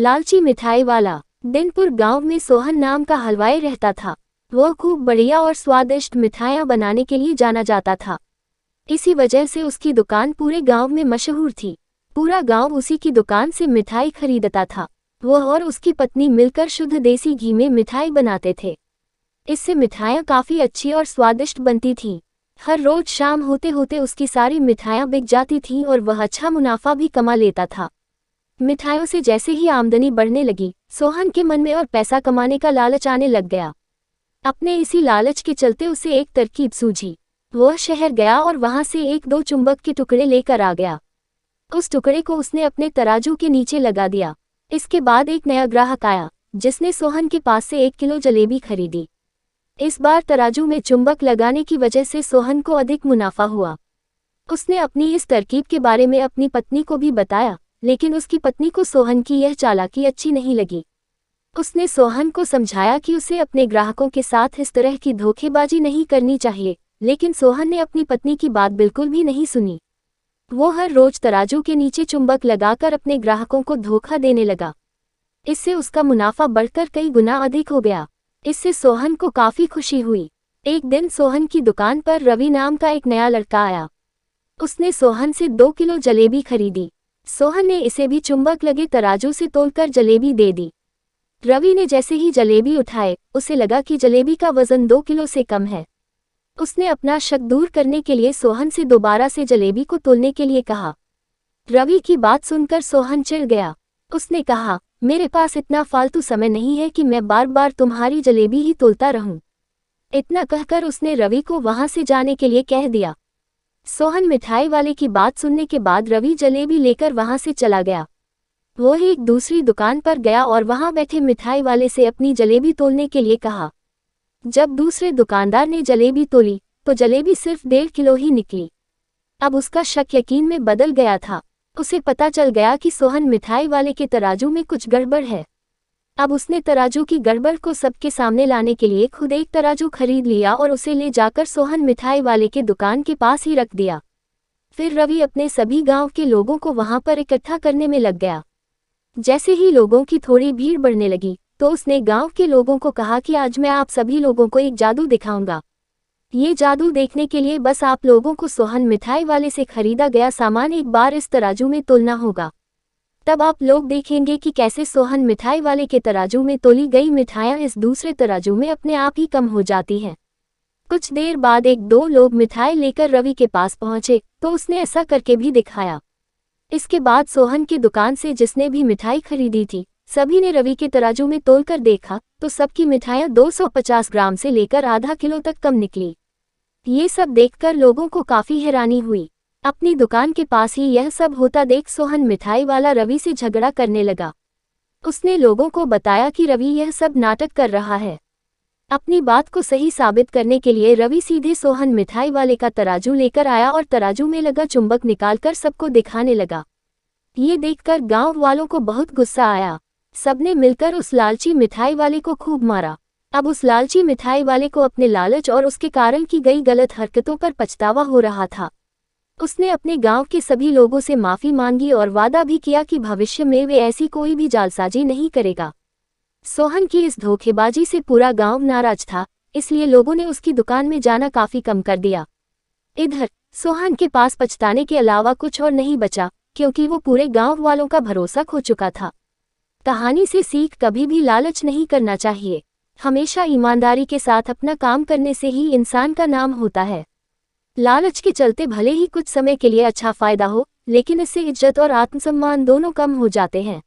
लालची मिठाई वाला। दिनपुर गांव में सोहन नाम का हलवाई रहता था। वह खूब बढ़िया और स्वादिष्ट मिठाइयाँ बनाने के लिए जाना जाता था। इसी वजह से उसकी दुकान पूरे गांव में मशहूर थी। पूरा गांव उसी की दुकान से मिठाई खरीदता था। वह और उसकी पत्नी मिलकर शुद्ध देसी घी में मिठाई बनाते थे। इससे मिठाइयाँ काफ़ी अच्छी और स्वादिष्ट बनती थीं। हर रोज शाम होते होते उसकी सारी मिठाइयाँ बिक जाती थीं और वह अच्छा मुनाफा भी कमा लेता था। मिठाइयों से जैसे ही आमदनी बढ़ने लगी, सोहन के मन में और पैसा कमाने का लालच आने लग गया। अपने इसी लालच के चलते उसे एक तरकीब सूझी। वह शहर गया और वहां से 1-2 चुंबक के टुकड़े लेकर आ गया। उस टुकड़े को उसने अपने तराजू के नीचे लगा दिया। इसके बाद एक नया ग्राहक आया, जिसने सोहन के पास से 1 किलो जलेबी खरीदी। इस बार तराजू में चुंबक लगाने की वजह से सोहन को अधिक मुनाफा हुआ। उसने अपनी इस तरकीब के बारे में अपनी पत्नी को भी बताया, लेकिन उसकी पत्नी को सोहन की यह चालाकी अच्छी नहीं लगी। उसने सोहन को समझाया कि उसे अपने ग्राहकों के साथ इस तरह की धोखेबाजी नहीं करनी चाहिए, लेकिन सोहन ने अपनी पत्नी की बात बिल्कुल भी नहीं सुनी। वो हर रोज तराजू के नीचे चुंबक लगाकर अपने ग्राहकों को धोखा देने लगा। इससे उसका मुनाफा बढ़कर कई गुना अधिक हो गया। इससे सोहन को काफ़ी खुशी हुई। एक दिन सोहन की दुकान पर रवि नाम का एक नया लड़का आया। उसने सोहन से 2 किलो जलेबी खरीदी। सोहन ने इसे भी चुंबक लगे तराजू से तोलकर जलेबी दे दी। रवि ने जैसे ही जलेबी उठाए, उसे लगा कि जलेबी का वजन 2 किलो से कम है। उसने अपना शक दूर करने के लिए सोहन से दोबारा से जलेबी को तोलने के लिए कहा। रवि की बात सुनकर सोहन चिढ़ गया। उसने कहा, मेरे पास इतना फालतू समय नहीं है कि मैं बार बार तुम्हारी जलेबी ही तोलता रहूं। इतना कहकर उसने रवि को वहां से जाने के लिए कह दिया। सोहन मिठाई वाले की बात सुनने के बाद रवि जलेबी लेकर वहां से चला गया। वो एक दूसरी दुकान पर गया और वहां बैठे मिठाई वाले से अपनी जलेबी तोलने के लिए कहा। जब दूसरे दुकानदार ने जलेबी तोली, तो जलेबी सिर्फ 1.5 किलो ही निकली। अब उसका शक यकीन में बदल गया था। उसे पता चल गया कि सोहन मिठाई वाले के तराजू में कुछ गड़बड़ है। अब उसने तराजू की गड़बड़ को सबके सामने लाने के लिए खुद एक तराजू खरीद लिया और उसे ले जाकर सोहन मिठाई वाले के दुकान के पास ही रख दिया। फिर रवि अपने सभी गांव के लोगों को वहां पर इकट्ठा करने में लग गया। जैसे ही लोगों की थोड़ी भीड़ बढ़ने लगी, तो उसने गांव के लोगों को कहा कि आज मैं आप सभी लोगों को एक जादू दिखाऊंगा। ये जादू देखने के लिए बस आप लोगों को सोहन मिठाई वाले से खरीदा गया सामान एक बार इस तराजू में तोलना होगा। तब आप लोग देखेंगे कि कैसे सोहन मिठाई वाले के तराजू में तोली गई मिठाइयाँ इस दूसरे तराजू में अपने आप ही कम हो जाती हैं। कुछ देर बाद 1-2 लोग मिठाई लेकर रवि के पास पहुंचे, तो उसने ऐसा करके भी दिखाया। इसके बाद सोहन की दुकान से जिसने भी मिठाई खरीदी थी, सभी ने रवि के तराजू में तोलकर देखा, तो सबकी मिठाइयाँ 250 ग्राम से लेकर आधा किलो तक कम निकली। ये सब देखकर लोगों को काफ़ी हैरानी हुई। अपनी दुकान के पास ही यह सब होता देख सोहन मिठाई वाला रवि से झगड़ा करने लगा। उसने लोगों को बताया कि रवि यह सब नाटक कर रहा है। अपनी बात को सही साबित करने के लिए रवि सीधे सोहन मिठाई वाले का तराजू लेकर आया और तराजू में लगा चुंबक निकालकर सबको दिखाने लगा। ये देखकर गांव वालों को बहुत गुस्सा आया। सबने मिलकर उस लालची मिठाई वाले को खूब मारा। अब उस लालची मिठाई वाले को अपने लालच और उसके कारण की गई गलत हरकतों पर पछतावा हो रहा था। उसने अपने गांव के सभी लोगों से माफ़ी मांगी और वादा भी किया कि भविष्य में वे ऐसी कोई भी जालसाजी नहीं करेगा। सोहन की इस धोखेबाजी से पूरा गांव नाराज था, इसलिए लोगों ने उसकी दुकान में जाना काफ़ी कम कर दिया। इधर सोहन के पास पछताने के अलावा कुछ और नहीं बचा, क्योंकि वो पूरे गांव वालों का भरोसा खो चुका था। कहानी से सीख कभी भी लालच नहीं करना चाहिए। हमेशा ईमानदारी के साथ अपना काम करने से ही इंसान का नाम होता है। लालच के चलते भले ही कुछ समय के लिए अच्छा फायदा हो, लेकिन इससे इज्जत और आत्मसम्मान दोनों कम हो जाते हैं।